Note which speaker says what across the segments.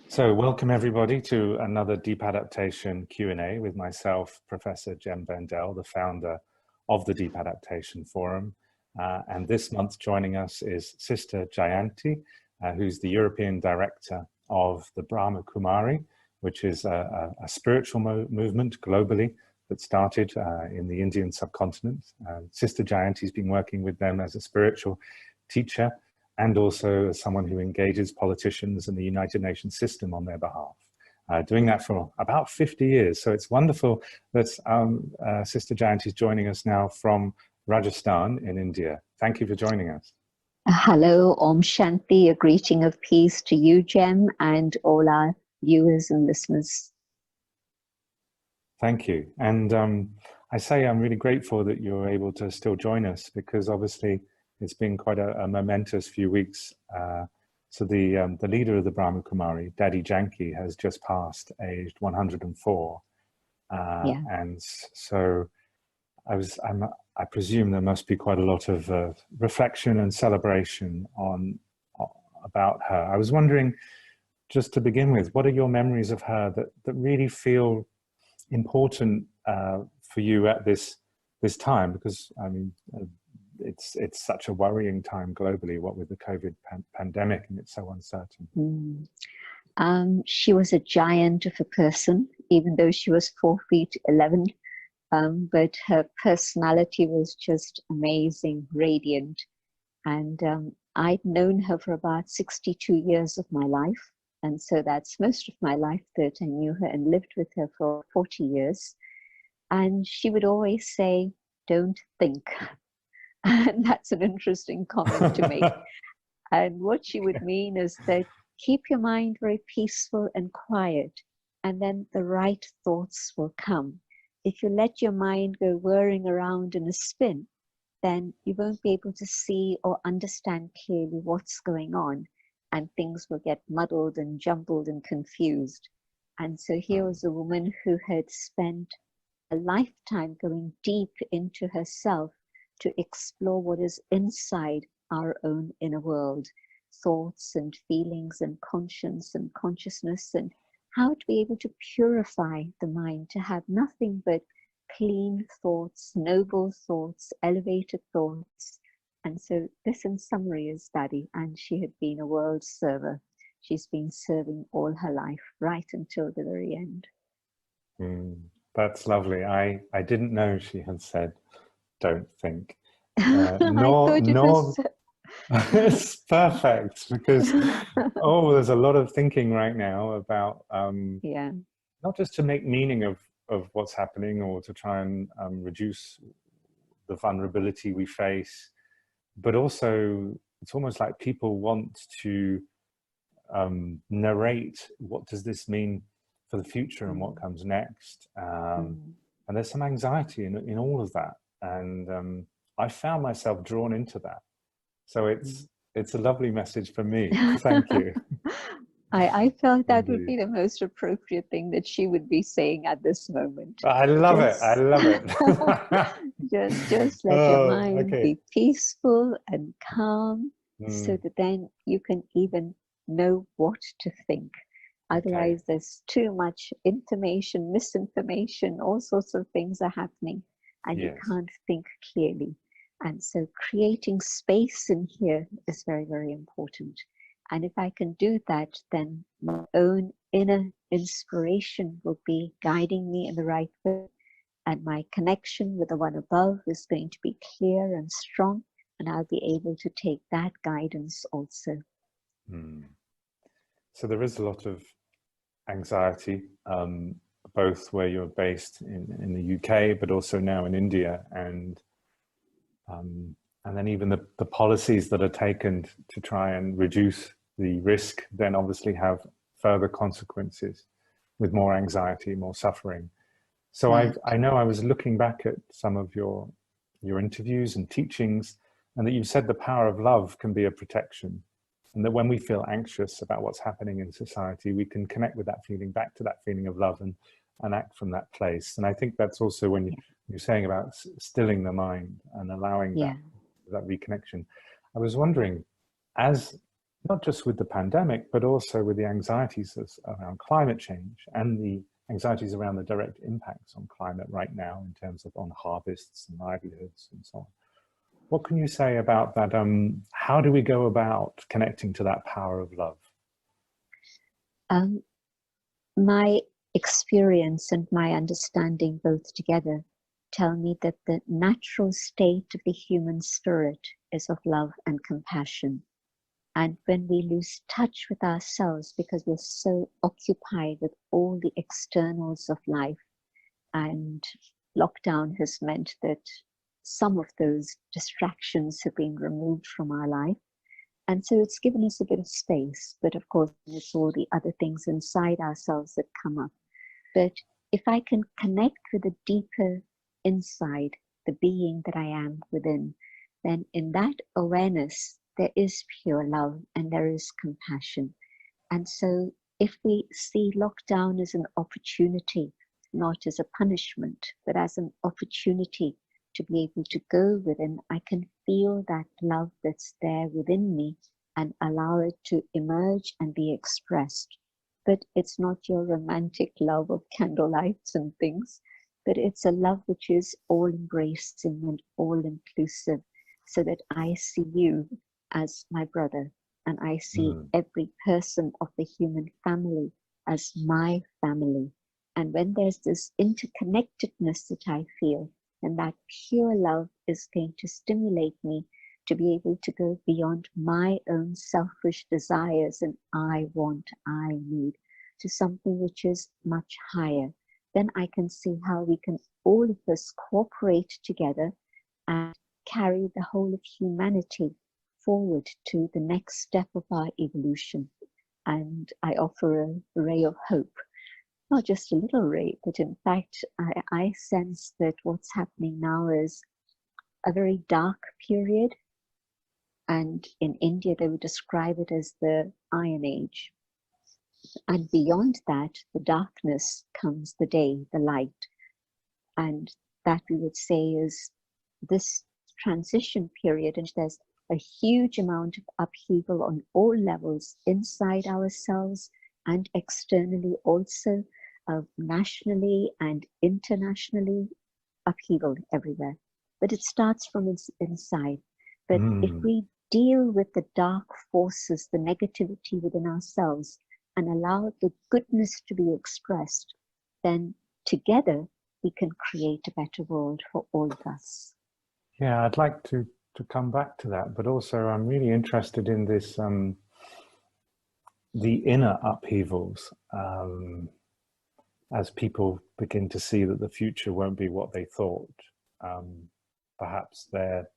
Speaker 1: So welcome everybody to another Deep Adaptation Q&A with myself, Professor Jem Bendell, the founder of the Deep Adaptation Forum. And this month joining us is Sister Jayanti, who's the European Director of the Brahma Kumari, which is a spiritual movement globally that started in the Indian subcontinent. Sister Jayanti's been working with them as a spiritual teacher and also as someone who engages politicians and the United Nations system on their behalf, doing that for about 50 years. So it's wonderful that Sister Jayanti is joining us now from Rajasthan in India. Thank you for joining us.
Speaker 2: Hello, Om Shanti, a greeting of peace to you, Jem, and all our viewers and listeners.
Speaker 1: Thank you. And I say I'm really grateful that you're able to still join us, because obviously it's been quite a momentous few weeks. So the leader of the Brahma Kumari, Daddy Janki, has just passed, aged 104.
Speaker 2: Yeah.
Speaker 1: And so I presume there must be quite a lot of reflection and celebration about her. I was wondering, just to begin with, what are your memories of her that really feel important for you at this time? Because I mean, it's such a worrying time globally, what with the COVID pandemic, and it's so uncertain.
Speaker 2: She was a giant of a person, even though she was 4 feet 11. But her personality was just amazing, radiant. And I'd known her for about 62 years of my life. And so that's most of my life that I knew her and lived with her for 40 years. And she would always say, "Don't think." And that's an interesting comment to make. And what she would mean is that keep your mind very peaceful and quiet, and then the right thoughts will come. If you let your mind go whirring around in a spin, then you won't be able to see or understand clearly what's going on, and things will get muddled and jumbled and confused. And so here was a woman who had spent a lifetime going deep into herself to explore what is inside our own inner world, thoughts and feelings and conscience and consciousness, and how to be able to purify the mind, to have nothing but clean thoughts, noble thoughts, elevated thoughts. And so this in summary is Daddy, and she had been a world server. She's been serving all her life, right until the very end.
Speaker 1: That's lovely. I didn't know she had said, "Don't think." It's perfect, because there's a lot of thinking right now about not just to make meaning of what's happening, or to try and reduce the vulnerability we face, but also it's almost like people want to narrate, what does this mean for the future and what comes next, and there's some anxiety in all of that, and I found myself drawn into that. So it's a lovely message for me. Thank you.
Speaker 2: I felt that would be the most appropriate thing that she would be saying at this moment.
Speaker 1: I love it. I love it.
Speaker 2: just let your mind be peaceful and calm, so that then you can even know what to think. Otherwise, there's too much information, misinformation, all sorts of things are happening, and you can't think clearly. And so creating space in here is very, very important. And if I can do that, then my own inner inspiration will be guiding me in the right way. And my connection with the one above is going to be clear and strong. And I'll be able to take that guidance also.
Speaker 1: So there is a lot of anxiety, both where you're based in the UK, but also now in India. And then even the policies that are taken to try and reduce the risk then obviously have further consequences, with more anxiety, more suffering. So I know I was looking back at some of your interviews and teachings, and that you said the power of love can be a protection, and that when we feel anxious about what's happening in society, we can connect with that feeling, back to that feeling of love, and act from that place. And I think that's also when you're saying about stilling the mind and allowing
Speaker 2: Yeah.
Speaker 1: that reconnection. I was wondering, as not just with the pandemic, but also with the anxieties around climate change and the anxieties around the direct impacts on climate right now in terms of on harvests and livelihoods and so on. What can you say about that? How do we go about connecting to that power of love?
Speaker 2: My experience and my understanding both together tell me that the natural state of the human spirit is of love and compassion. And when we lose touch with ourselves because we're so occupied with all the externals of life, and lockdown has meant that some of those distractions have been removed from our life. And so it's given us a bit of space, but of course, it's all the other things inside ourselves that come up. But if I can connect with the deeper inside, the being that I am within, then in that awareness, there is pure love and there is compassion. And so if we see lockdown as an opportunity, not as a punishment, but as an opportunity to be able to go within, I can feel that love that's there within me and allow it to emerge and be expressed. But it's not your romantic love of candlelights and things, but it's a love which is all embracing and all inclusive, so that I see you as my brother, and I see every person of the human family as my family. And when there's this interconnectedness that I feel, and that pure love is going to stimulate me to be able to go beyond my own selfish desires and I want, I need, to something which is much higher. Then I can see how we can, all of us, cooperate together and carry the whole of humanity forward to the next step of our evolution. And I offer a ray of hope. Not just a little ray, but in fact, I sense that what's happening now is a very dark period. And in India, they would describe it as the Iron Age. And beyond that, the darkness comes the day, the light. And that we would say is this transition period, and there's a huge amount of upheaval on all levels, inside ourselves and externally also, nationally and internationally, upheaval everywhere. But it starts from inside. But if we deal with the dark forces, the negativity within ourselves, and allow the goodness to be expressed, then together we can create a better world for all of us.
Speaker 1: Yeah, I'd like to come back to that, but also I'm really interested in this, the inner upheavals, as people begin to see that the future won't be what they thought. Perhaps their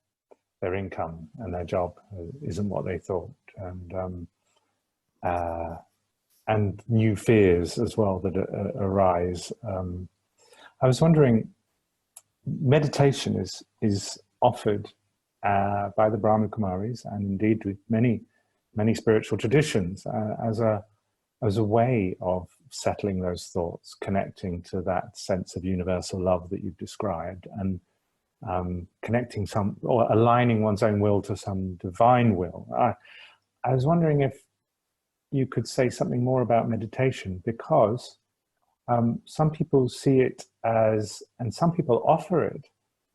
Speaker 1: income and their job isn't what they thought, and new fears as well that arise. I was wondering, meditation is offered by the Brahma Kumaris, and indeed with many spiritual traditions, as a way of settling those thoughts, connecting to that sense of universal love that you've described, and connecting or aligning one's own will to some divine will. I was wondering if you could say something more about meditation, because some people see it as, and some people offer it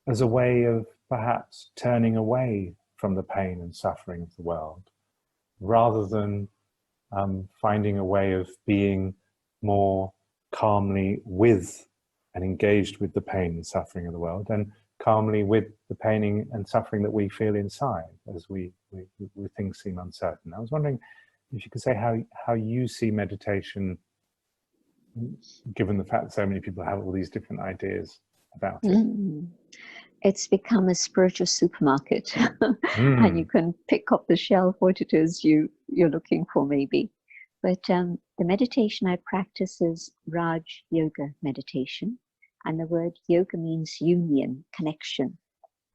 Speaker 1: as a way of perhaps turning away from the pain and suffering of the world, rather than finding a way of being more calmly with and engaged with the pain and suffering of the world, and calmly with the pain and suffering that we feel inside as things seem uncertain. I was wondering if you could say how you see meditation, given the fact that so many people have all these different ideas about it.
Speaker 2: It's become a spiritual supermarket, and you can pick up the shelf what it is you're looking for, maybe. But the meditation I practice is Raj Yoga meditation, and the word yoga means union, connection.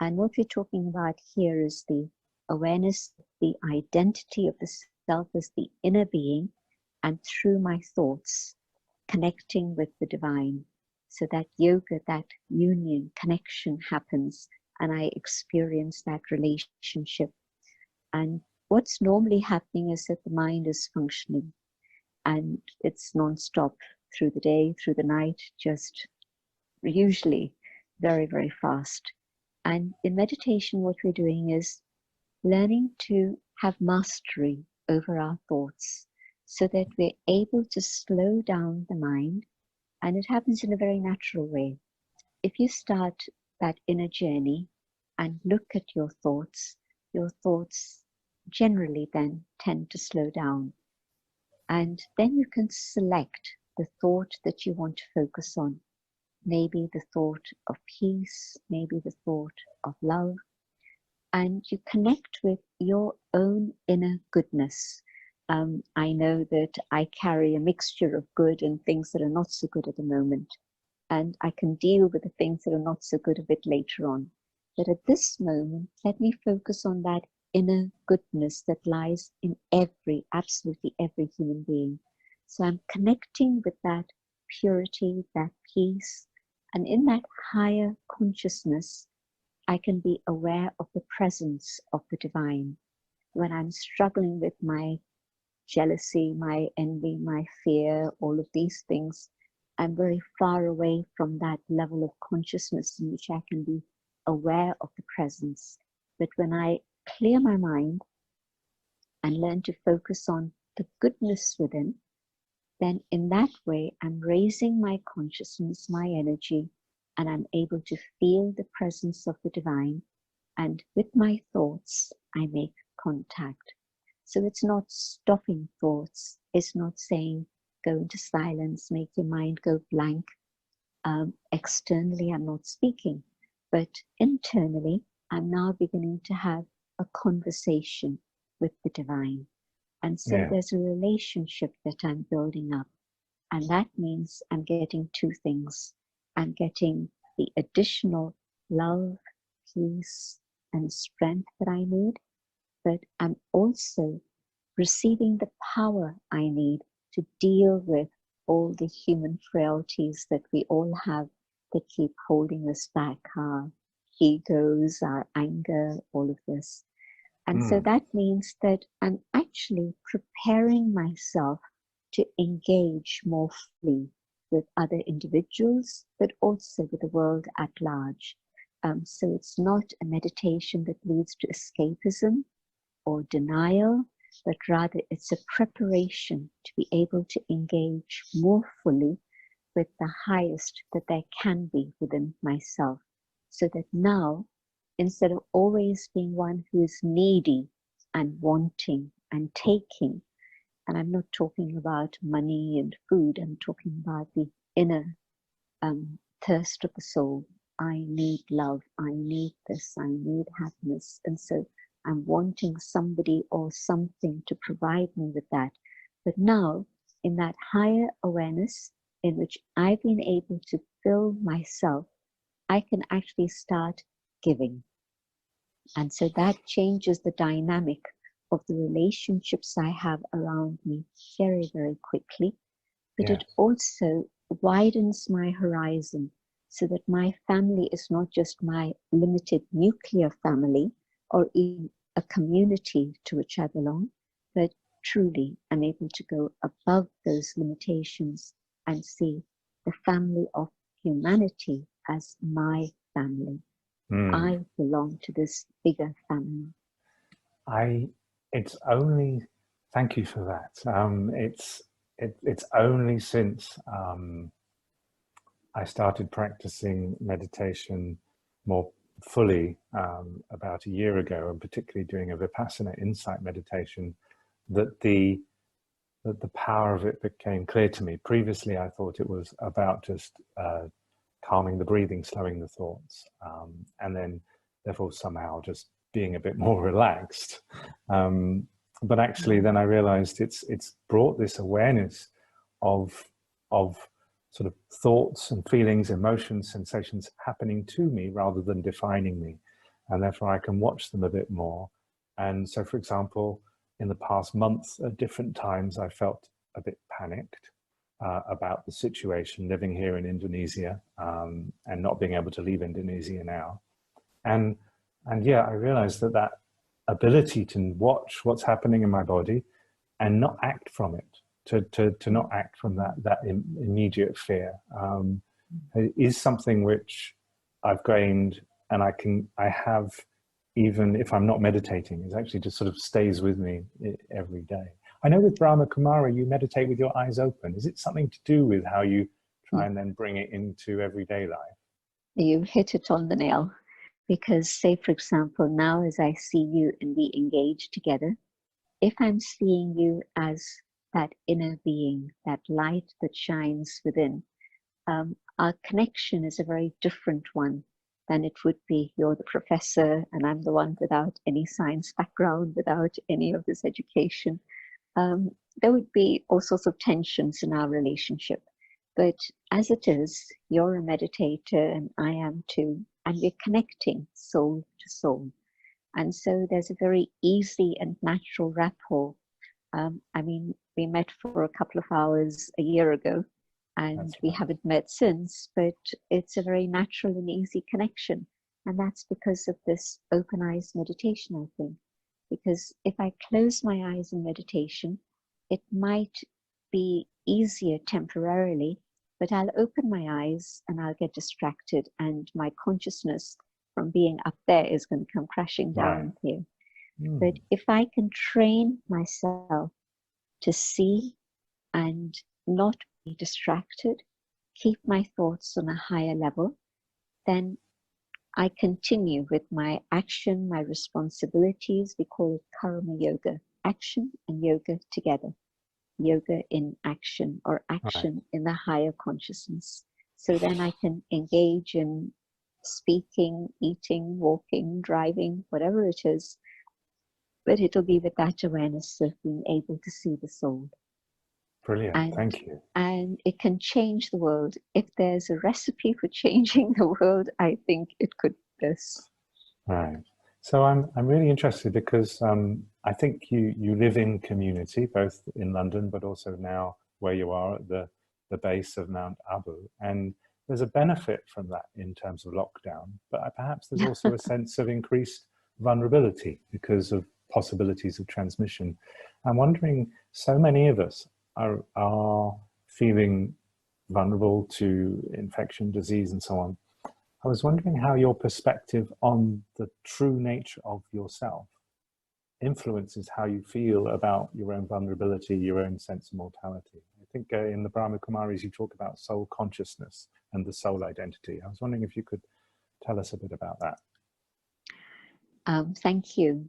Speaker 2: And what we're talking about here is the awareness, the identity of the self as the inner being, and through my thoughts, connecting with the divine. So that yoga, that union, connection happens, and I experience that relationship. And what's normally happening is that the mind is functioning, and it's non-stop through the day, through the night, just usually very, very fast. And in meditation, what we're doing is learning to have mastery over our thoughts so that we're able to slow down the mind, and it happens in a very natural way. If you start that inner journey and look at your thoughts generally then tend to slow down. And then you can select the thought that you want to focus on. Maybe the thought of peace, maybe the thought of love, and you connect with your own inner goodness. I know that I carry a mixture of good and things that are not so good at the moment, and I can deal with the things that are not so good a bit later on. But at this moment, let me focus on that inner goodness that lies in absolutely every human being. So I'm connecting with that purity, that peace, and in that higher consciousness, I can be aware of the presence of the divine. When I'm struggling with my jealousy, my envy, my fear, all of these things, I'm very far away from that level of consciousness in which I can be aware of the presence. But when I clear my mind and learn to focus on the goodness within, then in that way, I'm raising my consciousness, my energy, and I'm able to feel the presence of the divine. And with my thoughts, I make contact. So it's not stopping thoughts. It's not saying, go into silence, make your mind go blank. Externally, I'm not speaking, but internally, I'm now beginning to have a conversation with the divine. And so there's a relationship that I'm building up. And that means I'm getting two things. I'm getting the additional love, peace, and strength that I need, but I'm also receiving the power I need to deal with all the human frailties that we all have that keep holding us back, our egos, our anger, all of this. And so that means that I'm actually preparing myself to engage more fully with other individuals, but also with the world at large. So it's not a meditation that leads to escapism or denial, but rather it's a preparation to be able to engage more fully with the highest that there can be within myself. So that now, instead of always being one who is needy and wanting and taking, and I'm not talking about money and food, I'm talking about the inner thirst of the soul. I need love, I need this, I need happiness. And so I'm wanting somebody or something to provide me with that. But now, in that higher awareness in which I've been able to fill myself, I can actually start giving. And so that changes the dynamic of the relationships I have around me very, very quickly. But it also widens my horizon so that my family is not just my limited nuclear family or even a community to which I belong, but truly I'm able to go above those limitations and see the family of humanity as my family. I belong to this bigger family.
Speaker 1: Thank you for that. It's only since I started practicing meditation more fully about a year ago, and particularly doing a Vipassana insight meditation, that the power of it became clear to me. Previously, I thought it was about just calming the breathing, slowing the thoughts, and then therefore somehow just being a bit more relaxed. But actually then I realized it's brought this awareness of sort of thoughts and feelings, emotions, sensations happening to me rather than defining me. And therefore I can watch them a bit more. And so, for example, in the past month, at different times, I felt a bit panicked. about the situation living here in Indonesia, and not being able to leave Indonesia now. And yeah, I realized that that ability to watch what's happening in my body and not act from it, to not act from that immediate fear, is something which I've gained, and I have, even if I'm not meditating, it actually just sort of stays with me every day. I know with Brahma Kumari, you meditate with your eyes open. Is it something to do with how you try and then bring it into everyday life?
Speaker 2: You hit it on the nail. Because say, for example, now as I see you and we engage together, if I'm seeing you as that inner being, that light that shines within, our connection is a very different one than it would be you're the professor and I'm the one without any science background, without any of this education. There would be all sorts of tensions in our relationship. But as it is, you're a meditator and I am too, and we're connecting soul to soul. And so there's a very easy and natural rapport. I mean, we met for a couple of hours a year ago, and we haven't met since, but it's a very natural and easy connection. And that's because of this open eyes meditation, I think. Because if I close my eyes in meditation, it might be easier temporarily, but I'll open my eyes and I'll get distracted, and my consciousness from being up there is going to come crashing down here. But if I can train myself to see and not be distracted, keep my thoughts on a higher level, then I continue with my action, my responsibilities. We call it karma yoga, action and yoga together. Yoga in action, or action in the higher consciousness. So then I can engage in speaking, eating, walking, driving, whatever it is, but it'll be with that awareness of being able to see the soul.
Speaker 1: Brilliant, thank you.
Speaker 2: And it can change the world. If there's a recipe for changing the world, I think it could be this.
Speaker 1: Right. So I'm really interested because I think you live in community, both in London, but also now where you are at the base of Mount Abu. And there's a benefit from that in terms of lockdown, but perhaps there's also a sense of increased vulnerability because of possibilities of transmission. I'm wondering, so many of us are feeling vulnerable to infection, disease, and so on. I was wondering how your perspective on the true nature of yourself influences how you feel about your own vulnerability, your own sense of mortality. I think in the Brahma Kumaris, you talk about soul consciousness and the soul identity. I was wondering if you could tell us a bit about that.
Speaker 2: Thank you.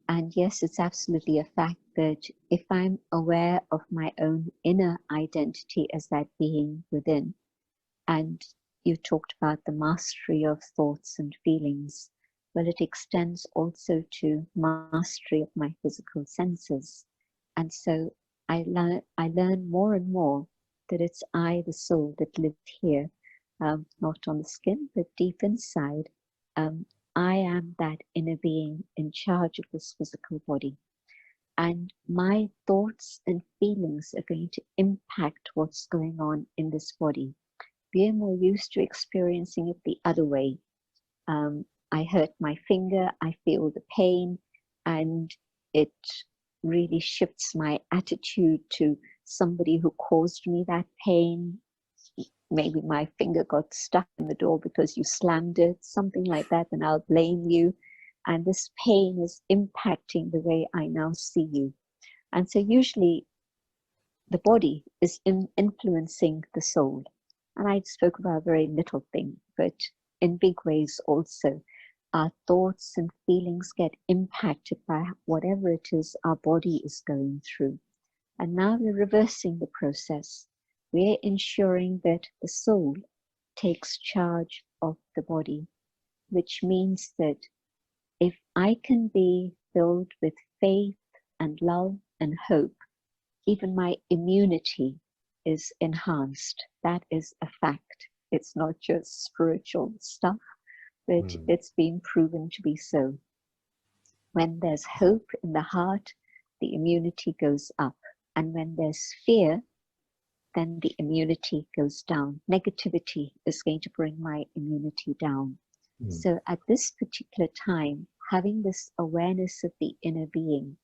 Speaker 2: And yes, it's absolutely a fact that if I'm aware of my own inner identity as that being within, and you talked about the mastery of thoughts and feelings, well, it extends also to mastery of my physical senses. And so I learn more and more that it's I, the soul, that live here, not on the skin, but deep inside. I am that inner being in charge of this physical body. And my thoughts and feelings are going to impact what's going on in this body. We are more used to experiencing it the other way. I hurt my finger, I feel the pain, and it really shifts my attitude to somebody who caused me that pain. Maybe my finger got stuck in the door because you slammed it, something like that, and I'll blame you. And this pain is impacting the way I now see you. And so usually the body is influencing the soul. And I spoke about a very little thing, but in big ways also. Our thoughts and feelings get impacted by whatever it is our body is going through. And now we're reversing the process. We're ensuring that the soul takes charge of the body, which means that if I can be filled with faith and love and hope, even my immunity is enhanced. That is a fact. It's not just spiritual stuff, but it's been proven to be so. When there's hope in the heart, the immunity goes up. And when there's fear, then the immunity goes down. Negativity is going to bring my immunity down. So at this particular time, having this awareness of the inner being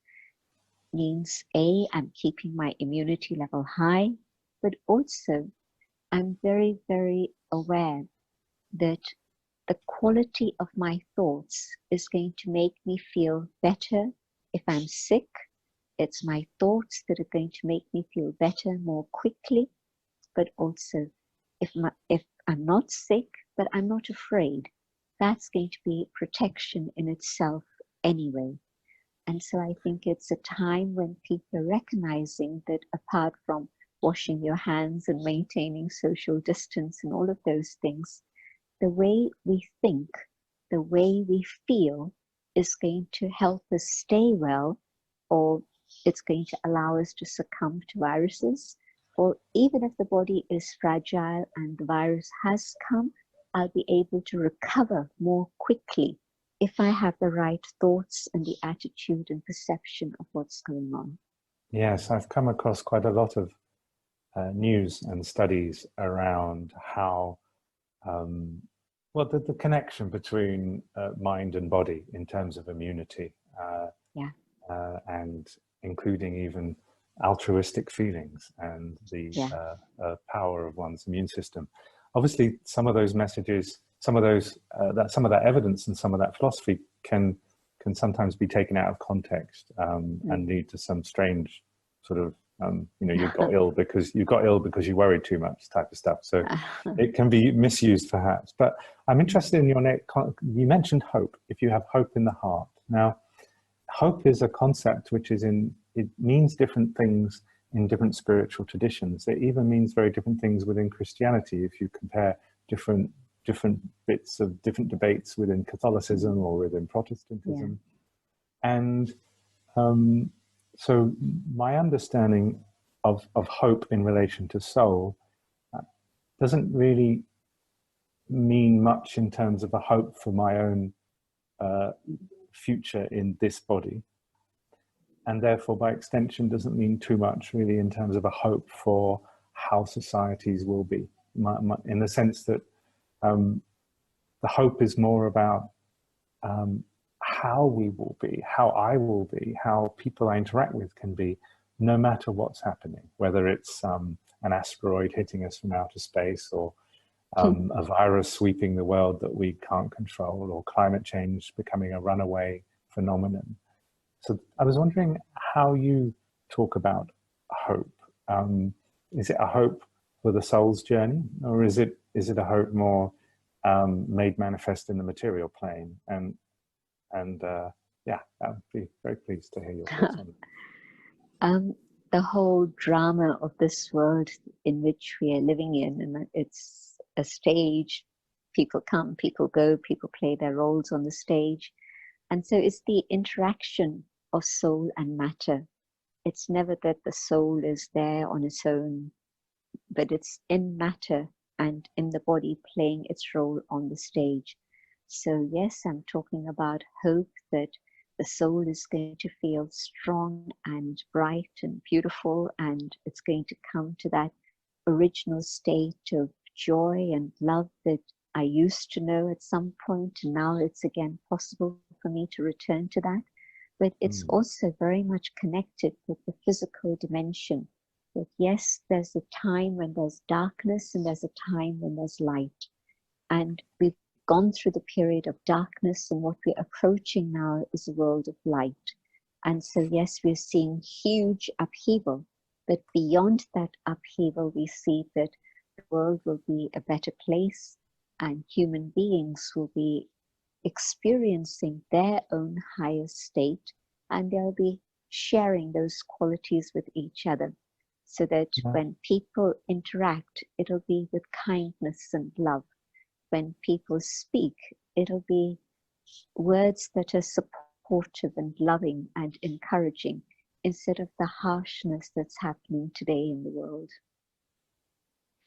Speaker 2: means A, I'm keeping my immunity level high, but also I'm very, very aware that the quality of my thoughts is going to make me feel better. If I'm sick, it's my thoughts that are going to make me feel better more quickly. But also, if I'm not sick, but I'm not afraid, that's going to be protection in itself anyway. And so I think it's a time when people are recognizing that apart from washing your hands and maintaining social distance and all of those things, the way we think, the way we feel is going to help us stay well, or it's going to allow us to succumb to viruses. Or even if the body is fragile and the virus has come, I'll be able to recover more quickly if I have the right thoughts and the attitude and perception of what's going on.
Speaker 1: Yes, I've come across quite a lot of news and studies around how, well, the connection between mind and body in terms of immunity, and including even altruistic feelings and the power of one's immune system. Obviously, some of those messages, some of that evidence and some of that philosophy can sometimes be taken out of context and lead to some strange sort of you got ill because you worried too much type of stuff. So it can be misused perhaps. But I'm interested in you mentioned hope. If you have hope in the heart. Now, hope is a concept which it means different things in different spiritual traditions. It even means very different things within Christianity. If you compare different bits of different debates within Catholicism or within Protestantism. And so my understanding of hope in relation to soul doesn't really mean much in terms of a hope for my own future in this body. And therefore, by extension, doesn't mean too much really in terms of a hope for how societies will be. In the sense that the hope is more about how we will be, how I will be, how people I interact with can be, no matter what's happening, whether it's an asteroid hitting us from outer space or a virus sweeping the world that we can't control, or climate change becoming a runaway phenomenon. So I was wondering how you talk about hope. Is it a hope for the soul's journey, or is it a hope more made manifest in the material plane? And yeah, I would be very pleased to hear your thoughts on it.
Speaker 2: The whole drama of this world in which we are living in, and it's a stage. People come, people go, people play their roles on the stage. And so it's the interaction of soul and matter. It's never that the soul is there on its own, but it's in matter and in the body playing its role on the stage. So yes, I'm talking about hope that the soul is going to feel strong and bright and beautiful, and it's going to come to that original state of joy and love that I used to know at some point, and now it's again possible for me to return to that. But it's also very much connected with the physical dimension. That yes, there's a time when there's darkness and there's a time when there's light. And we've gone through the period of darkness, and what we're approaching now is a world of light. And so yes, we're seeing huge upheaval, but beyond that upheaval, we see that the world will be a better place, and human beings will be experiencing their own higher state, and they'll be sharing those qualities with each other, so that when people interact, it'll be with kindness and love. When people speak, it'll be words that are supportive and loving and encouraging, instead of the harshness that's happening today in the world.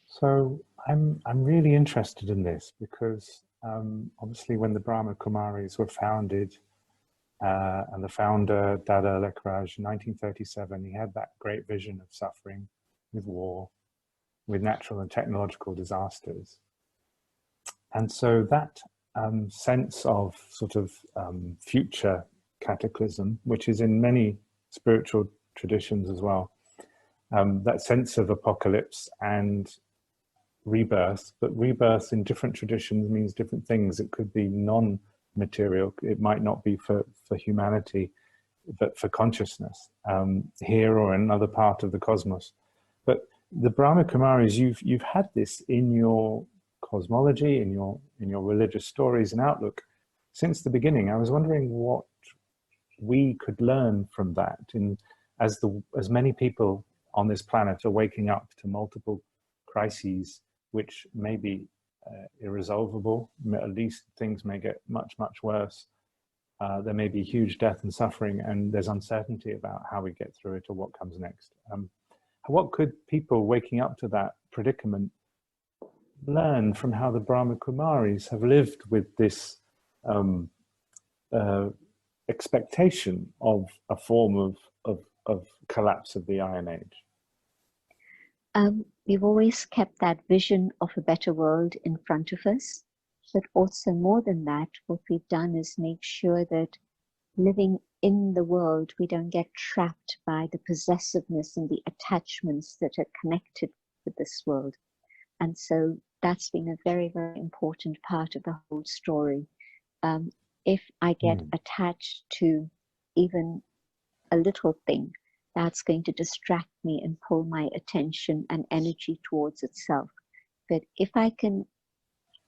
Speaker 1: So I'm really interested in this because obviously when the Brahma Kumaris were founded, and the founder, Dada Lekhraj, in 1937, he had that great vision of suffering with war. with natural and technological disasters. And so that sense of sort of future cataclysm, which is in many spiritual traditions as well, that sense of apocalypse and rebirth, but rebirth in different traditions means different things. It could be non-material, it might not be for humanity, but for consciousness, here or in another part of the cosmos. But the Brahma Kumaris, you've had this in your cosmology, in your religious stories and outlook since the beginning. I was wondering what we could learn from that, as many people on this planet are waking up to multiple crises which may be irresolvable. At least things may get much worse. There may be huge death and suffering, and there's uncertainty about how we get through it or what comes next. What could people waking up to that predicament learn from how the Brahma Kumaris have lived with this expectation of a form of collapse of the Iron Age?
Speaker 2: We've always kept that vision of a better world in front of us, but also more than that, what we've done is make sure that living in the world, we don't get trapped by the possessiveness and the attachments that are connected with this world. And so that's been a very, very important part of the whole story. If I get attached to even a little thing, that's going to distract me and pull my attention and energy towards itself. But if I can,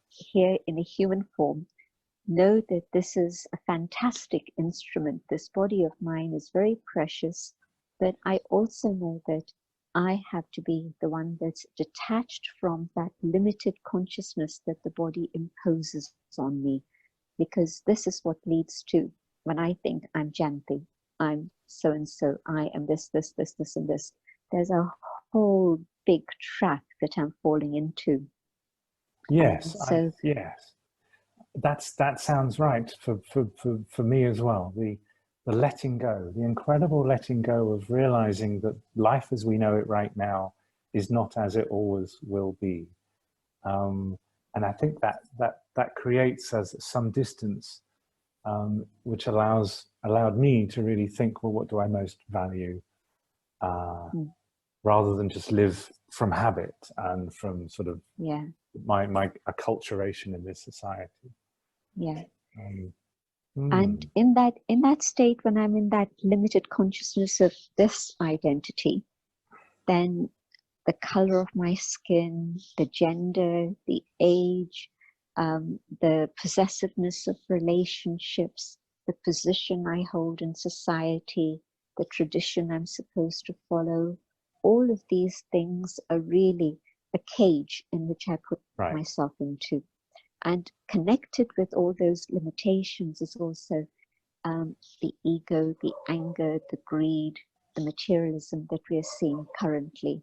Speaker 2: here in a human form, know that this is a fantastic instrument, this body of mine is very precious, but I also know that I have to be the one that's detached from that limited consciousness that the body imposes on me, because this is what leads to, when I think I'm Jayanti, I'm so-and-so, I am this, and this. There's a whole big trap that I'm falling into.
Speaker 1: Yes,
Speaker 2: yes.
Speaker 1: That sounds right for me as well. The letting go, the incredible letting go of realizing that life as we know it right now is not as it always will be. And I think that creates some distance, which allowed me to really think, well, what do I most value, rather than just live from habit and from sort of my acculturation in this society.
Speaker 2: And in that state, when I'm in that limited consciousness of this identity, then the color of my skin, the gender, the age, the possessiveness of relationships, the position I hold in society, the tradition I'm supposed to follow, all of these things are really a cage in which I put myself into. And connected with all those limitations is also the ego, the anger, the greed, the materialism that we are seeing currently.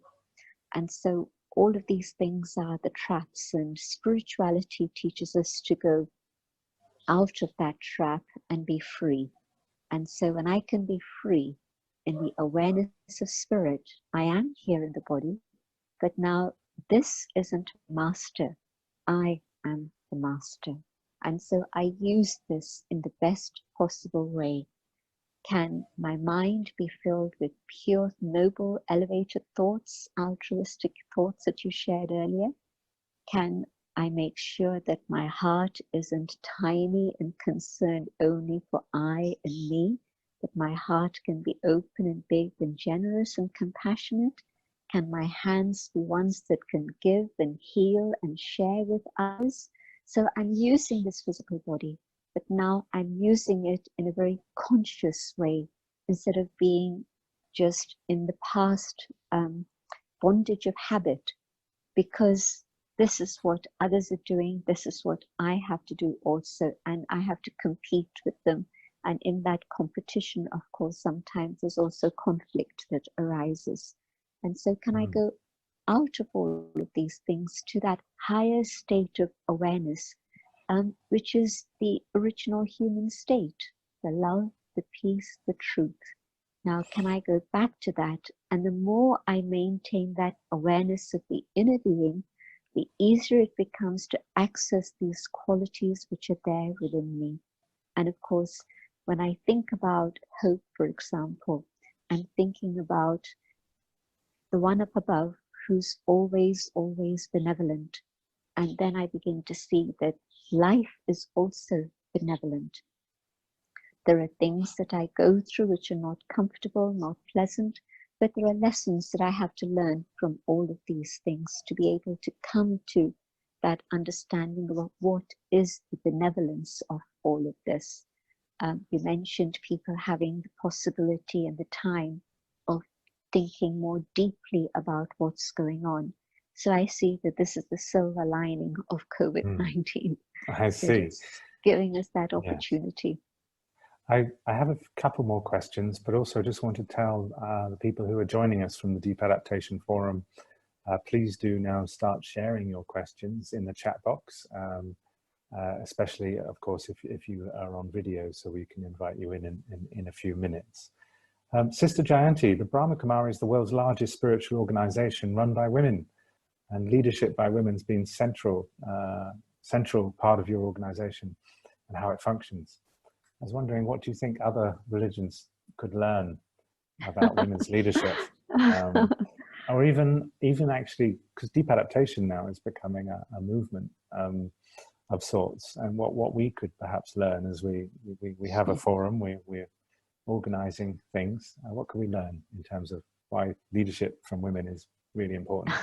Speaker 2: And so all of these things are the traps, and spirituality teaches us to go out of that trap and be free. And so when I can be free in the awareness of spirit, I am here in the body, but now this isn't master, I am the master. And so I use this in the best possible way. Can my mind be filled with pure, noble, elevated thoughts, altruistic thoughts that you shared earlier? Can I make sure that my heart isn't tiny and concerned only for I and me, that my heart can be open and big and generous and compassionate? Can my hands be ones that can give and heal and share with others? So I'm using this physical body, but now I'm using it in a very conscious way, instead of being just in the past bondage of habit, because this is what others are doing, this is what I have to do also, and I have to compete with them. And in that competition, of course, sometimes there's also conflict that arises. And so can I go out of all of these things to that higher state of awareness, which is the original human state, the love, the peace, the truth. Now, can I go back to that? And the more I maintain that awareness of the inner being, the easier it becomes to access these qualities which are there within me. And of course, when I think about hope, for example, I'm thinking about the one up above who's always, always benevolent. And then I begin to see that life is also benevolent. There are things that I go through which are not comfortable, not pleasant, but there are lessons that I have to learn from all of these things to be able to come to that understanding of what is the benevolence of all of this. You mentioned people having the possibility and the time of thinking more deeply about what's going on. So I see that this is the silver lining of COVID-19.
Speaker 1: I see.
Speaker 2: It's giving us that opportunity.
Speaker 1: Yes. I have a couple more questions, but also just want to tell the people who are joining us from the Deep Adaptation Forum, please do now start sharing your questions in the chat box, especially, of course, if you are on video, so we can invite you in a few minutes. Sister Jayanti, the Brahma Kumaris is the world's largest spiritual organization run by women, and leadership by women has been central part of your organization and how it functions. I was wondering, what do you think other religions could learn about women's leadership? Or even actually, because deep adaptation now is becoming a movement of sorts, and what we could perhaps learn as we have a forum, we're organizing things. What can we learn in terms of why leadership from women is really important?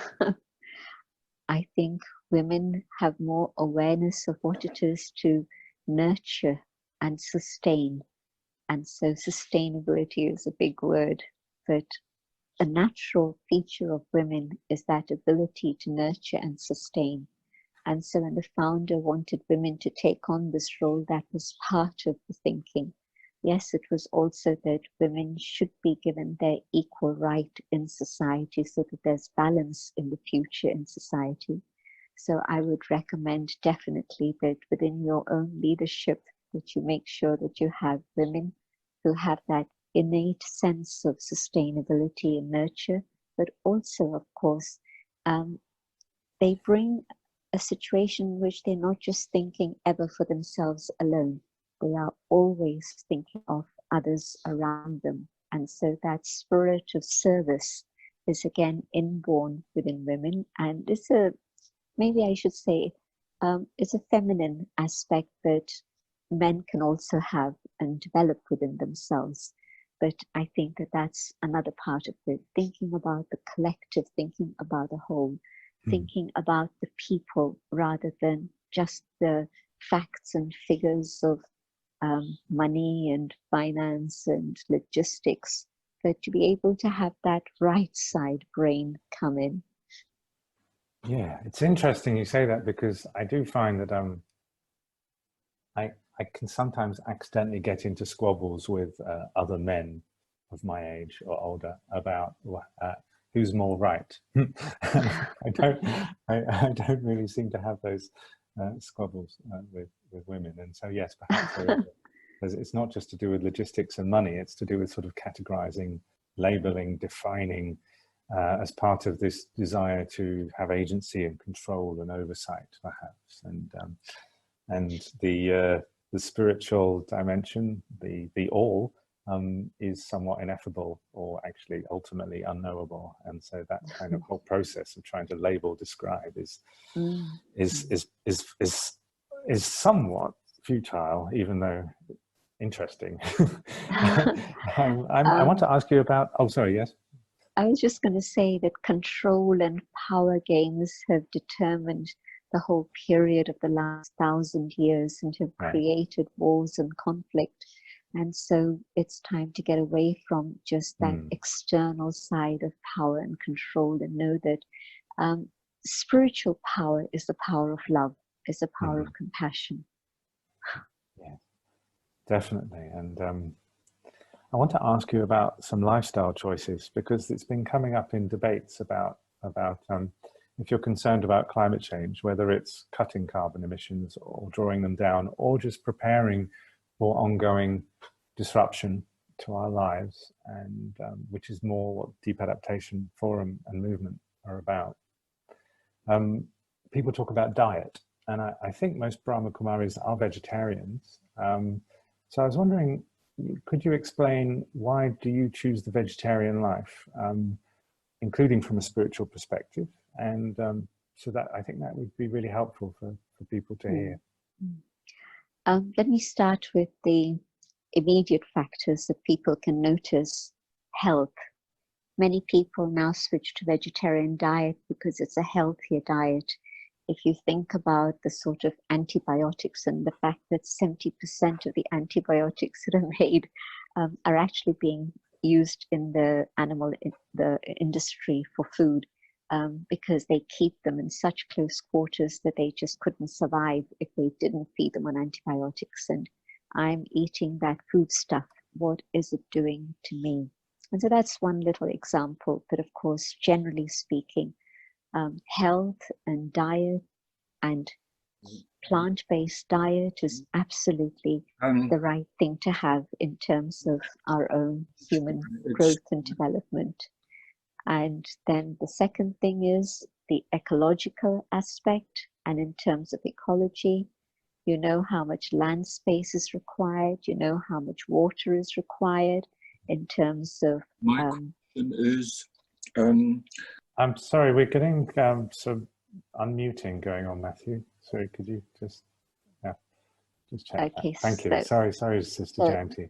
Speaker 2: I think women have more awareness of what it is to nurture and sustain. And so sustainability is a big word, but a natural feature of women is that ability to nurture and sustain. And so when the founder wanted women to take on this role, that was part of the thinking. Yes, it was also that women should be given their equal right in society so that there's balance in the future in society. So I would recommend definitely that within your own leadership, that you make sure that you have women who have that innate sense of sustainability and nurture, but also, of course, they bring a situation in which they're not just thinking ever for themselves alone. They are always thinking of others around them. And so that spirit of service is again inborn within women. And it's maybe I should say, it's a feminine aspect that men can also have and develop within themselves. But I think that that's another part of it, thinking about the collective, thinking about the whole, thinking about the people rather than just the facts and figures of money and finance and logistics, but to be able to have that right side brain come in.
Speaker 1: Yeah, it's interesting you say that, because I do find that I can sometimes accidentally get into squabbles with other men of my age or older about who's more right. I don't really seem to have those squabbles with women, and so yes, perhaps it's not just to do with logistics and money; it's to do with sort of categorizing, labeling, defining, as part of this desire to have agency and control and oversight, perhaps, and the spiritual dimension, the all, is somewhat ineffable, or actually ultimately unknowable, and so that kind of whole process of trying to label, describe is somewhat futile, even though interesting. I want to ask you about. Oh, sorry. Yes.
Speaker 2: I was just going to say that control and power games have determined the whole period of the last 1,000 years and have created wars and conflict. And so it's time to get away from just that external side of power and control, and know that spiritual power is the power of love, is the power of compassion.
Speaker 1: Yeah, definitely. And I want to ask you about some lifestyle choices, because it's been coming up in debates about if you're concerned about climate change, whether it's cutting carbon emissions or drawing them down, or just preparing for ongoing disruption to our lives, and which is more what Deep Adaptation Forum and movement are about. People talk about diet, and I think most Brahma Kumaris are vegetarians. So I was wondering, could you explain why do you choose the vegetarian life, including from a spiritual perspective? And so that I think that would be really helpful for people to hear.
Speaker 2: Let me start with the immediate factors that people can notice. Health. Many people now switch to vegetarian diet because it's a healthier diet. If you think about the sort of antibiotics and the fact that 70% of the antibiotics that are made are actually being used in the industry for food, because they keep them in such close quarters that they just couldn't survive if they didn't feed them on antibiotics. And I'm eating that food stuff. What is it doing to me? And so that's one little example. But of course, generally speaking, health and diet and plant-based diet is absolutely the right thing to have in terms of our own human growth and development. And then the second thing is the ecological aspect. And in terms of ecology, you know how much land space is required, you know how much water is required in terms of...
Speaker 3: My question is...
Speaker 1: I'm sorry, we're getting some unmuting going on, Matthew. Sorry, could you just check
Speaker 2: okay,
Speaker 1: that? Thank you. Sorry, Sister Jayanti.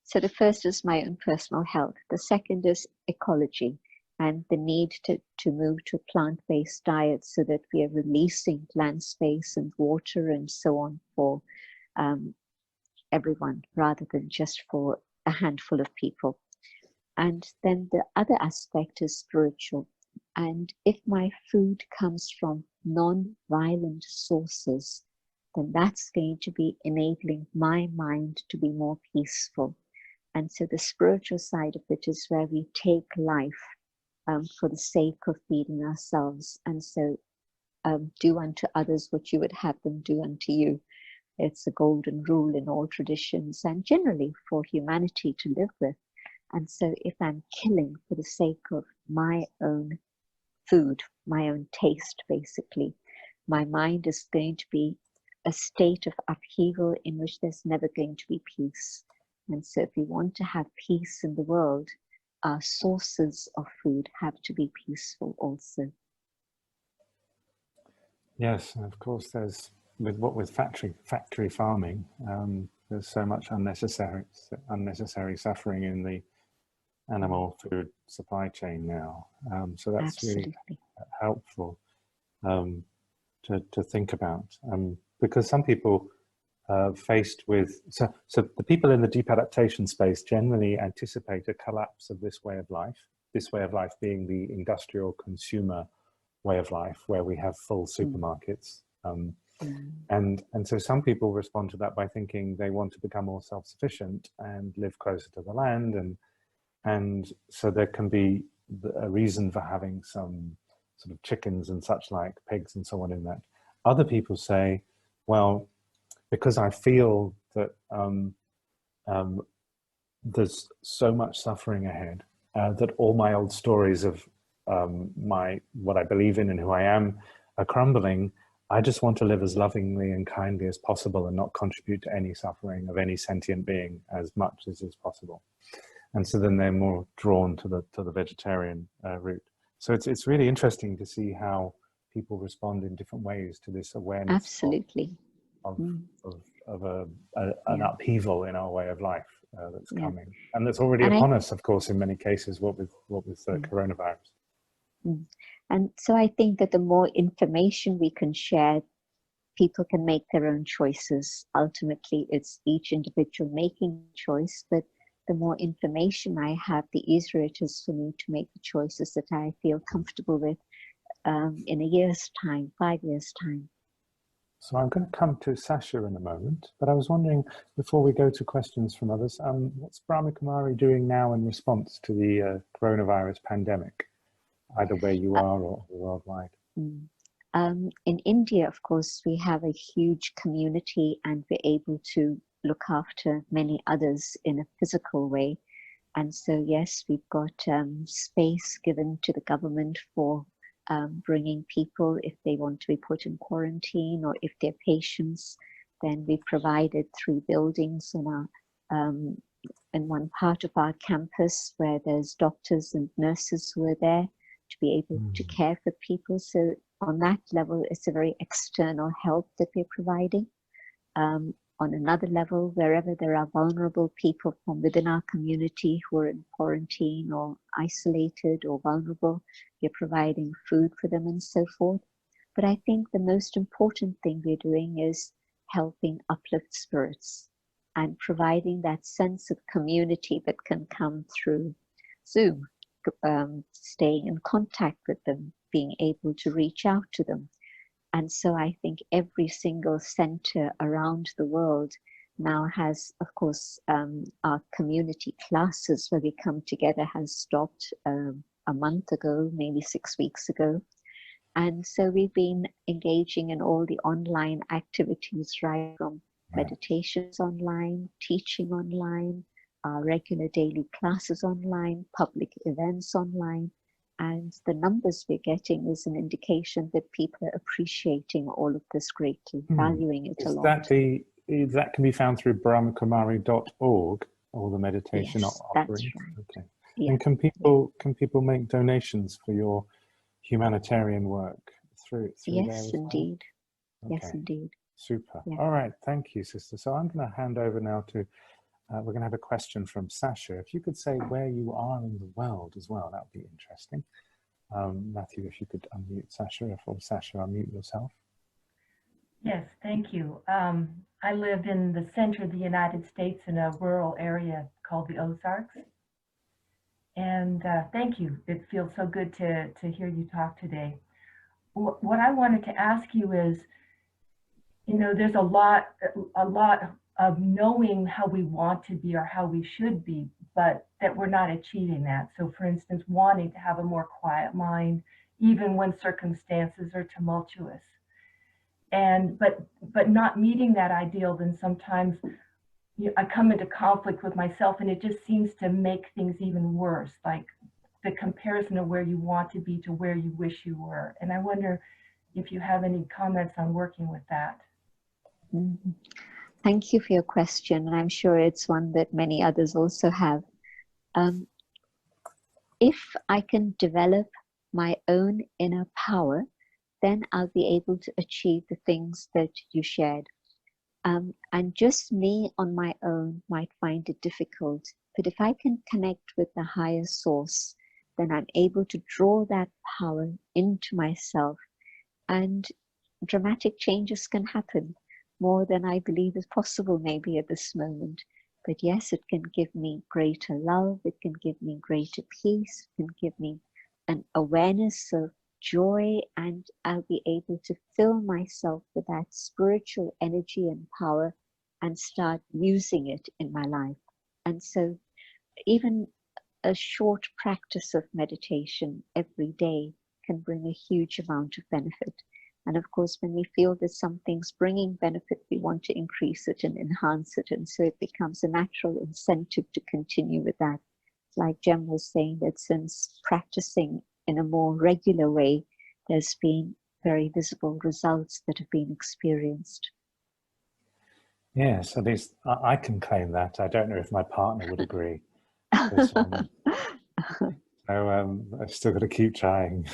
Speaker 2: So the first is my own personal health. The second is ecology and the need to move to a plant-based diet so that we are releasing land space and water and so on for everyone rather than just for a handful of people. And then the other aspect is spiritual. And if my food comes from non-violent sources, then that's going to be enabling my mind to be more peaceful. And so the spiritual side of it is where we take life for the sake of feeding ourselves. And so do unto others what you would have them do unto you. It's a golden rule in all traditions and generally for humanity to live with. And so if I'm killing for the sake of my own food, my own taste, basically, my mind is going to be a state of upheaval in which there's never going to be peace. And so if we want to have peace in the world, our sources of food have to be peaceful also.
Speaker 1: Yes, and of course there's, with factory farming, there's so much unnecessary suffering in the animal food supply chain now. So that's Absolutely. Really helpful to think about, because some people faced with, so the people in the deep adaptation space generally anticipate a collapse of this way of life being the industrial consumer way of life where we have full supermarkets. And so some people respond to that by thinking they want to become more self-sufficient and live closer to the land, and so there can be a reason for having some sort of chickens and such like, pigs and so on in that. Other people say, well, because I feel that there's so much suffering ahead, that all my old stories of what I believe in and who I am are crumbling, I just want to live as lovingly and kindly as possible and not contribute to any suffering of any sentient being as much as is possible. And so then they're more drawn to the vegetarian route. So it's really interesting to see how people respond in different ways to this awareness.
Speaker 2: Absolutely.
Speaker 1: Of an upheaval in our way of life that's coming, and that's already upon us, of course, in many cases. What with coronavirus.
Speaker 2: And so I think that the more information we can share, people can make their own choices. Ultimately, it's each individual making a choice, but the more information I have, the easier it is for me to make the choices that I feel comfortable with in a year's time, 5 years' time.
Speaker 1: So I'm going to come to Sasha in a moment, but I was wondering, before we go to questions from others, what's Brahma Kumari doing now in response to the coronavirus pandemic, either where you are or worldwide?
Speaker 2: In India, of course, we have a huge community and we're able to look after many others in a physical way. And so, yes, we've got space given to the government for bringing people if they want to be put in quarantine, or if they're patients. Then we provided 3 buildings in one part of our campus where there's doctors and nurses who are there to be able to care for people. So on that level, it's a very external help that we're providing. On another level, wherever there are vulnerable people from within our community who are in quarantine or isolated or vulnerable, we're providing food for them and so forth. But I think the most important thing we're doing is helping uplift spirits and providing that sense of community that can come through Zoom, staying in contact with them, being able to reach out to them. And so I think every single center around the world now has, of course, our community classes where we come together has stopped a month ago, maybe 6 weeks ago. And so we've been engaging in all the online activities, right from meditations online, teaching online, our regular daily classes online, public events online. And the numbers we're getting is an indication that people are appreciating all of this greatly, valuing it a lot.
Speaker 1: That can be found through brahmakumari.org, all the meditation
Speaker 2: yes,
Speaker 1: offerings.
Speaker 2: That's right.
Speaker 1: Okay.
Speaker 2: Yeah.
Speaker 1: And can people make donations for your humanitarian work through
Speaker 2: yes,
Speaker 1: there as
Speaker 2: indeed.
Speaker 1: well? Okay.
Speaker 2: Yes, indeed.
Speaker 1: Super.
Speaker 2: Yeah.
Speaker 1: All right. Thank you, sister. So I'm going to hand over now to, we're going to have a question from Sasha. If you could say where you are in the world as well, that would be interesting. Matthew, if you could unmute Sasha, or Sasha, unmute yourself.
Speaker 4: Yes, thank you. I live in the center of the United States in a rural area called the Ozarks. And thank you. It feels so good to hear you talk today. What I wanted to ask you is, you know, there's a lot of knowing how we want to be or how we should be, but that we're not achieving that. So for instance, wanting to have a more quiet mind, even when circumstances are tumultuous. And but not meeting that ideal, then sometimes I come into conflict with myself, and it just seems to make things even worse, like the comparison of where you want to be to where you wish you were. And I wonder if you have any comments on working with that.
Speaker 2: Mm-hmm. Thank you for your question. I'm sure it's one that many others also have. If I can develop my own inner power, then I'll be able to achieve the things that you shared. And just me on my own might find it difficult. But if I can connect with the higher source, then I'm able to draw that power into myself. And dramatic changes can happen, more than I believe is possible maybe at this moment. But yes, it can give me greater love, it can give me greater peace, it can give me an awareness of joy, and I'll be able to fill myself with that spiritual energy and power and start using it in my life. And so even a short practice of meditation every day can bring a huge amount of benefit. And of course, when we feel that something's bringing benefit, we want to increase it and enhance it. And so it becomes a natural incentive to continue with that. Like Jem was saying, that since practicing in a more regular way, there's been very visible results that have been experienced.
Speaker 1: Yes, at least I can claim that. I don't know if my partner would agree. So I've still got to keep trying.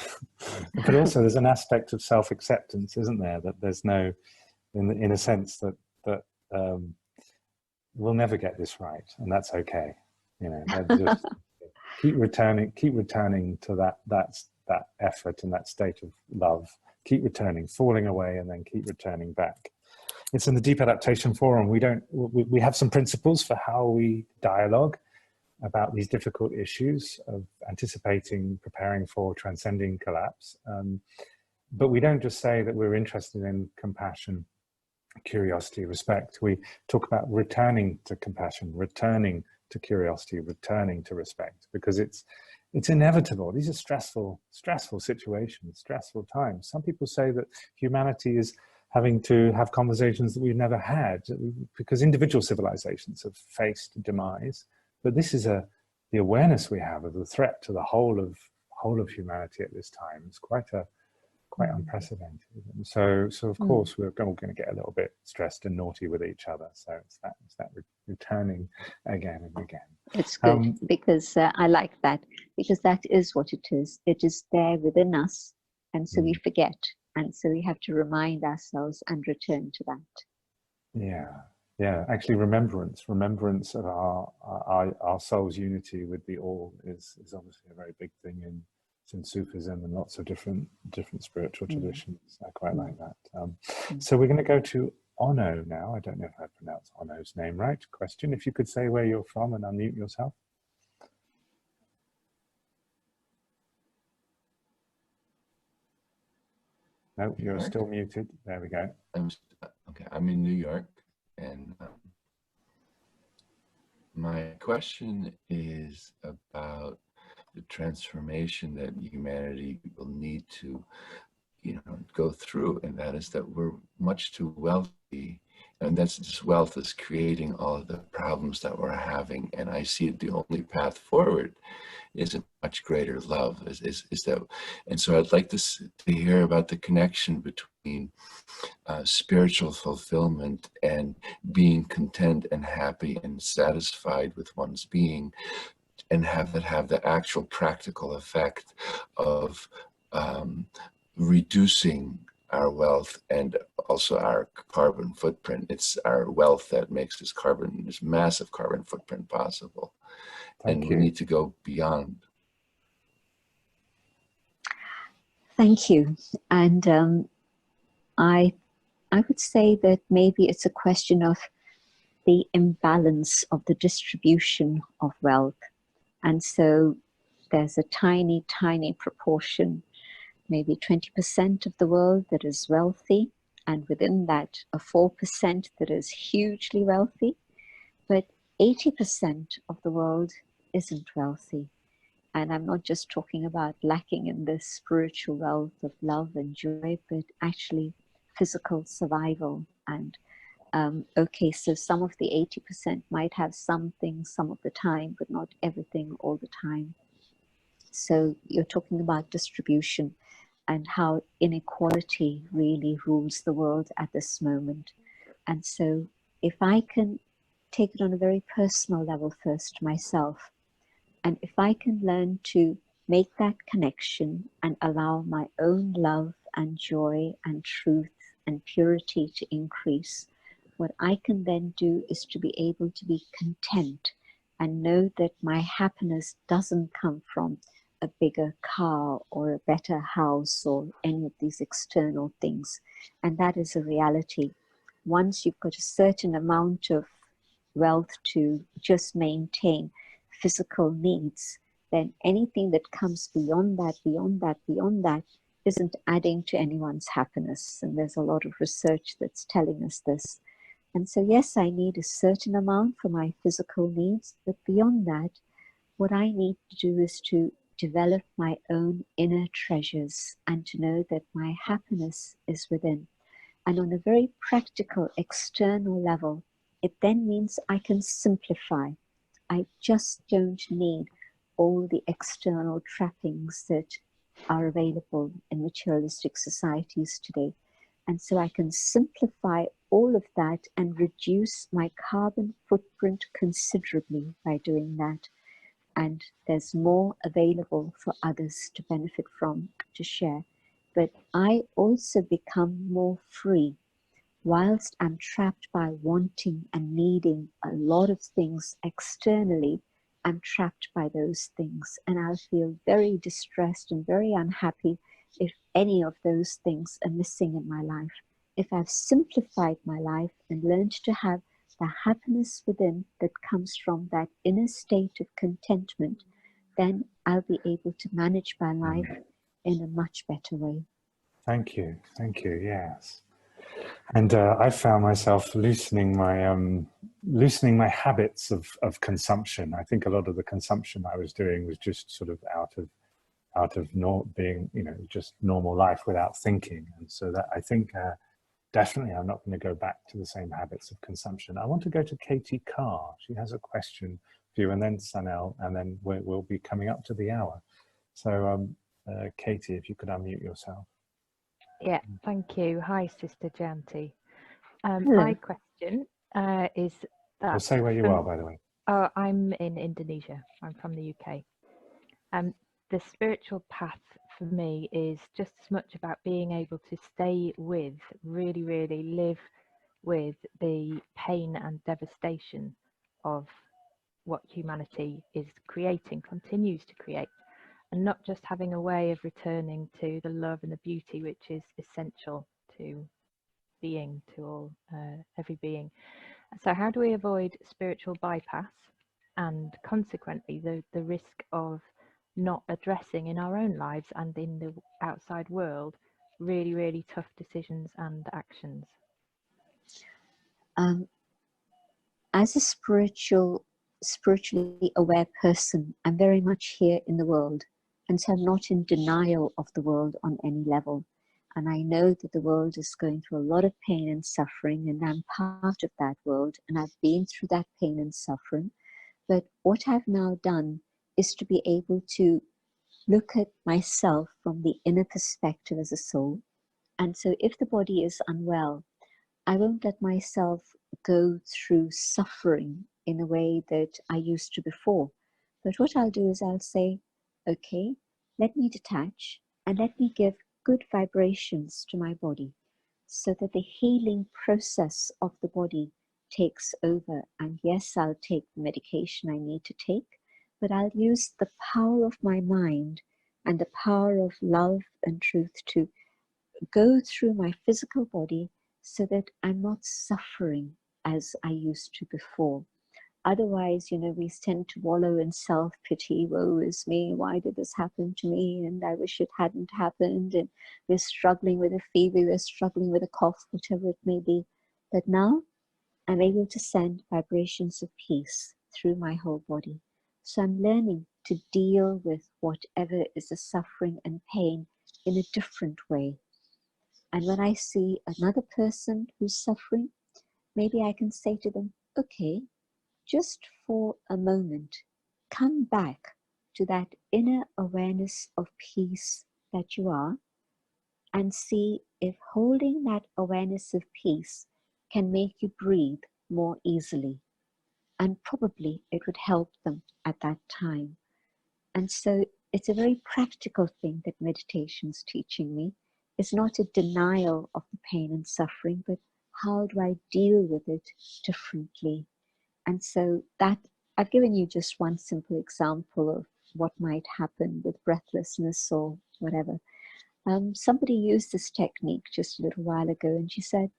Speaker 1: But also there's an aspect of self-acceptance, isn't there? That there's no, in a sense that we'll never get this right, and that's okay. You know, just keep returning to that effort and that state of love. Keep returning, falling away, and then keep returning back. It's in the Deep Adaptation Forum. We have some principles for how we dialogue about these difficult issues of anticipating, preparing for, transcending collapse. But we don't just say that we're interested in compassion, curiosity, respect. We talk about returning to compassion, returning to curiosity, returning to respect, because it's inevitable. These are stressful situations, stressful times. Some people say that humanity is having to have conversations that we've never had because individual civilizations have faced demise. But this is a the awareness we have of the threat to the whole of humanity at this time is quite unprecedented. And so of course we're all going to get a little bit stressed and naughty with each other. So it's that returning again and again.
Speaker 2: It's good because I like that, because that is what it is. It is there within us, and so we forget, and so we have to remind ourselves and return to that.
Speaker 1: Yeah. Actually, remembrance of our soul's unity with the all is obviously a very big thing in Sufism and lots of different spiritual traditions. I quite like that. So we're going to go to Ono now. I don't know if I pronounced Ono's name right. Question: if you could say where you're from and unmute yourself. No, you're still muted. There we go.
Speaker 3: I'm in New York, and my question is about the transformation that humanity will need to, go through, and that is that we're much too wealthy, and that's this wealth is creating all of the problems that we're having. And I see the only path forward is a much greater love. Is that, and so I'd like to hear about the connection between spiritual fulfillment and being content and happy and satisfied with one's being, and have the actual practical effect of reducing our wealth and also our carbon footprint. It's our wealth that makes this massive carbon footprint possible.
Speaker 1: Thank you.
Speaker 3: We need to go beyond.
Speaker 2: Thank you. And I would say that maybe it's a question of the imbalance of the distribution of wealth. And so there's a tiny, tiny proportion, maybe 20% of the world that is wealthy, and within that, a 4% that is hugely wealthy, but 80% of the world isn't wealthy. And I'm not just talking about lacking in this spiritual wealth of love and joy, but actually physical survival. And okay, so some of the 80% might have some things some of the time, but not everything all the time. So you're talking about distribution and how inequality really rules the world at this moment. And so if I can take it on a very personal level first myself, and if I can learn to make that connection and allow my own love and joy and truth and purity to increase, what I can then do is to be able to be content and know that my happiness doesn't come from a bigger car or a better house or any of these external things. And that is a reality. Once you've got a certain amount of wealth to just maintain physical needs, then anything that comes beyond that isn't adding to anyone's happiness. And there's a lot of research that's telling us this. And so yes, I need a certain amount for my physical needs, but beyond that, what I need to do is to develop my own inner treasures and to know that my happiness is within. And on a very practical external level, it then means I can simplify. I just don't need all the external trappings that are available in materialistic societies today. And so I can simplify all of that and reduce my carbon footprint considerably by doing that. And there's more available for others to benefit from, to share. But I also become more free. Whilst I'm trapped by wanting and needing a lot of things externally, I'm trapped by those things. And I'll feel very distressed and very unhappy if any of those things are missing in my life. If I've simplified my life and learned to have the happiness within that comes from that inner state of contentment, then I'll be able to manage my life in a much better way.
Speaker 1: Thank you, yes. And I found myself loosening my habits of consumption. I think a lot of the consumption I was doing was just sort of out of being, just normal life without thinking. And so that I think definitely I'm not going to go back to the same habits of consumption. I want to go to Katie Carr. She has a question you, and then Sanel, and then we'll be coming up to the hour. So Katie, if you could unmute yourself.
Speaker 5: Yeah, thank you. Hi, Sister Jayanti.
Speaker 2: Hello.
Speaker 5: My question is that...
Speaker 1: Well, say where you are, by the way.
Speaker 5: Oh, I'm in Indonesia. I'm from the UK. The spiritual path for me is just as much about being able to stay with, really, really live with the pain and devastation of what humanity is creating, continues to create, and not just having a way of returning to the love and the beauty which is essential to being, to all, every being. So how do we avoid spiritual bypass and consequently the risk of not addressing in our own lives and in the outside world really, really tough decisions and actions?
Speaker 2: As a spiritually aware person, I'm very much here in the world, and so I'm not in denial of the world on any level. And I know that the world is going through a lot of pain and suffering, and I'm part of that world, and I've been through that pain and suffering. But what I've now done is to be able to look at myself from the inner perspective as a soul. And so if the body is unwell, I won't let myself go through suffering in a way that I used to before. But what I'll do is I'll say, okay, let me detach and let me give good vibrations to my body so that the healing process of the body takes over. And yes, I'll take the medication I need to take, but I'll use the power of my mind and the power of love and truth to go through my physical body so that I'm not suffering as I used to before. Otherwise, you know, we tend to wallow in self-pity. Woe is me, why did this happen to me? And I wish it hadn't happened. And we're struggling with a fever, we're struggling with a cough, whatever it may be. But now I'm able to send vibrations of peace through my whole body. So I'm learning to deal with whatever is the suffering and pain in a different way. And when I see another person who's suffering, maybe I can say to them, okay, just for a moment, come back to that inner awareness of peace that you are, and see if holding that awareness of peace can make you breathe more easily. And probably it would help them at that time. And so it's a very practical thing that meditation's teaching me. It's not a denial of the pain and suffering, but how do I deal with it differently? And so that, I've given you just one simple example of what might happen with breathlessness or whatever. Somebody used this technique just a little while ago, and she said,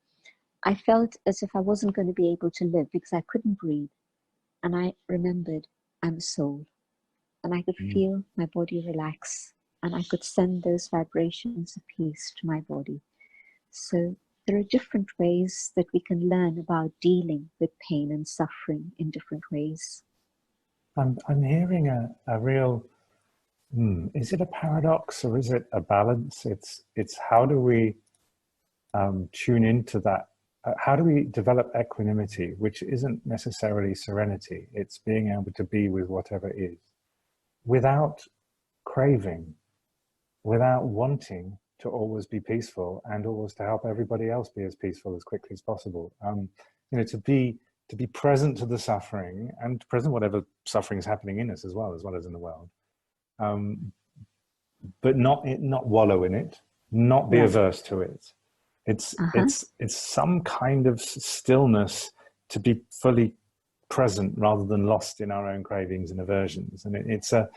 Speaker 2: I felt as if I wasn't going to be able to live because I couldn't breathe. And I remembered I'm a soul, and I could feel my body relax, and I could send those vibrations of peace to my body. So there are different ways that we can learn about dealing with pain and suffering in different ways.
Speaker 1: I'm hearing a real, is it a paradox or is it a balance? It's how do we tune into that? How do we develop equanimity, which isn't necessarily serenity? It's being able to be with whatever is without craving, without wanting to always be peaceful and always to help everybody else be as peaceful as quickly as possible. You know, to be present to the suffering and present whatever suffering is happening in us as well as in the world, but not wallow in it, not be averse to it. It's some kind of stillness to be fully present rather than lost in our own cravings and aversions, and it's a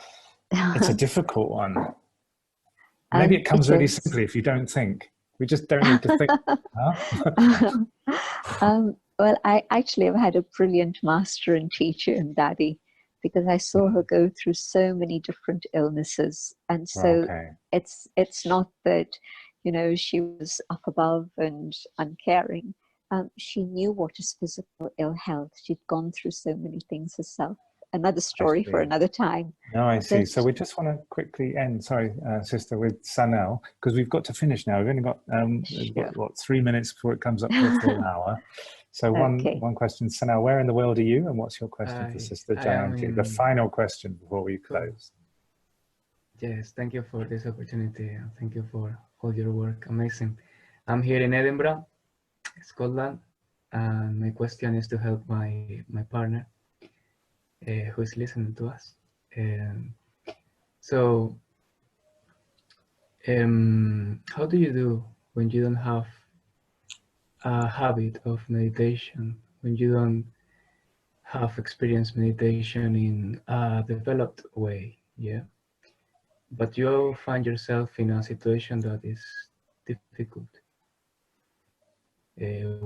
Speaker 1: difficult one. Maybe it comes really simply if you don't think. We just don't need to think.
Speaker 2: Well, I actually have had a brilliant master and teacher in Daddy, because I saw her go through so many different illnesses. And so it's not that, you know, she was up above and uncaring. She knew what is physical ill health. She'd gone through so many things herself. Another story for another time.
Speaker 1: No, I see. So we just want to quickly end, sorry, sister, with Sanel, because we've got to finish now. We've only got, what, 3 minutes before it comes up to a full hour. So
Speaker 2: Okay.
Speaker 1: one question, Sanal, where in the world are you, and what's your question for Sister
Speaker 6: I am
Speaker 1: Jayanti? The final question before we close.
Speaker 6: Yes, thank you for this opportunity, and thank you for all your work. Amazing. I'm here in Edinburgh, Scotland, and my question is to help my partner who is listening to us. So, how do you do when you don't have a habit of meditation, when you don't have experienced meditation in a developed way, yeah? But you find yourself in a situation that is difficult. 1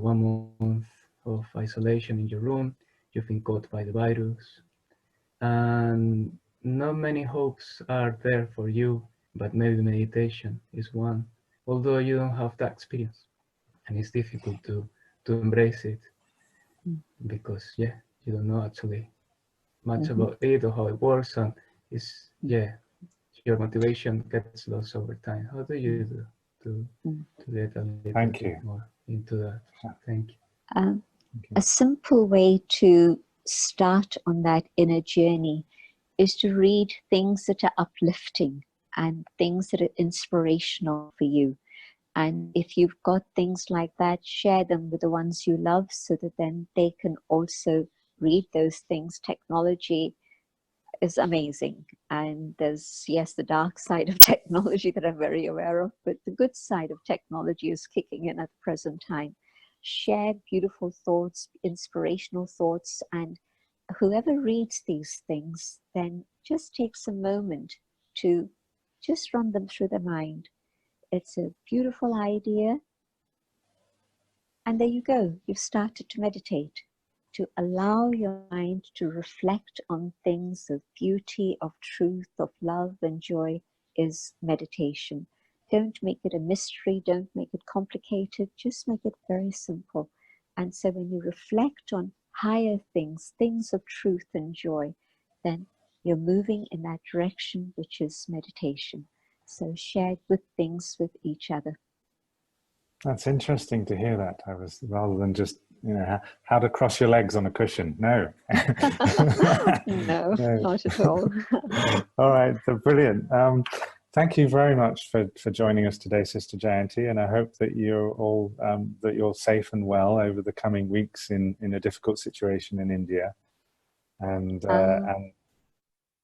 Speaker 6: month of isolation in your room, you've been caught by the virus, and not many hopes are there for you, but maybe meditation is one, although you don't have that experience, and it's difficult to embrace it because you don't know actually much about it or how it works, and it's your motivation gets lost over time. How do you do to get a little bit more into that? Thank you.
Speaker 2: A simple way to start on that inner journey is to read things that are uplifting and things that are inspirational for you. And if you've got things like that, share them with the ones you love so that then they can also read those things. Technology is amazing. And there's, yes, the dark side of technology that I'm very aware of, but the good side of technology is kicking in at the present time. Share beautiful thoughts, inspirational thoughts, and whoever reads these things then just takes a moment to just run them through their mind. It's a beautiful idea, and there you go. You've started to meditate, to allow your mind to reflect on things of beauty, of truth, of love and joy is meditation. Don't make it a mystery, don't make it complicated, just make it very simple. And so when you reflect on higher things, things of truth and joy, then you're moving in that direction, which is meditation. So share good things with each other.
Speaker 1: That's interesting to hear that. I was, rather than just, how to cross your legs on a cushion. No.
Speaker 2: No, not at all.
Speaker 1: All right, brilliant. Thank you very much for joining us today, Sister Jayanti, and I hope that you're all that you're safe and well over the coming weeks in a difficult situation in India. And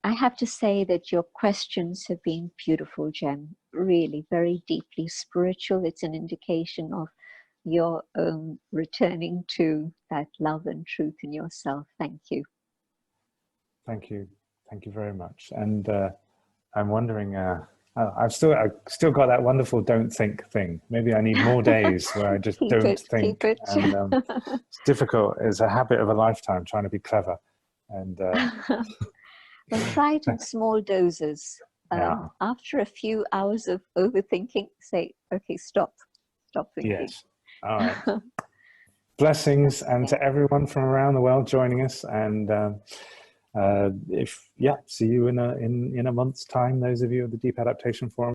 Speaker 2: I have to say that your questions have been beautiful, Jem. Really, very deeply spiritual. It's an indication of your own returning to that love and truth in yourself. Thank you.
Speaker 1: Thank you. Thank you very much. And I'm wondering, I've still got that wonderful don't think thing. Maybe I need more days where I just don't think.
Speaker 2: Keep it.
Speaker 1: And it's difficult. It's a habit of a lifetime trying to be clever. And
Speaker 2: well, try it in small doses. After a few hours of overthinking, say, okay, stop thinking.
Speaker 1: Yes. All right. Blessings, and to everyone from around the world joining us. And see you in a month's time, those of you at the Deep Adaptation Forum.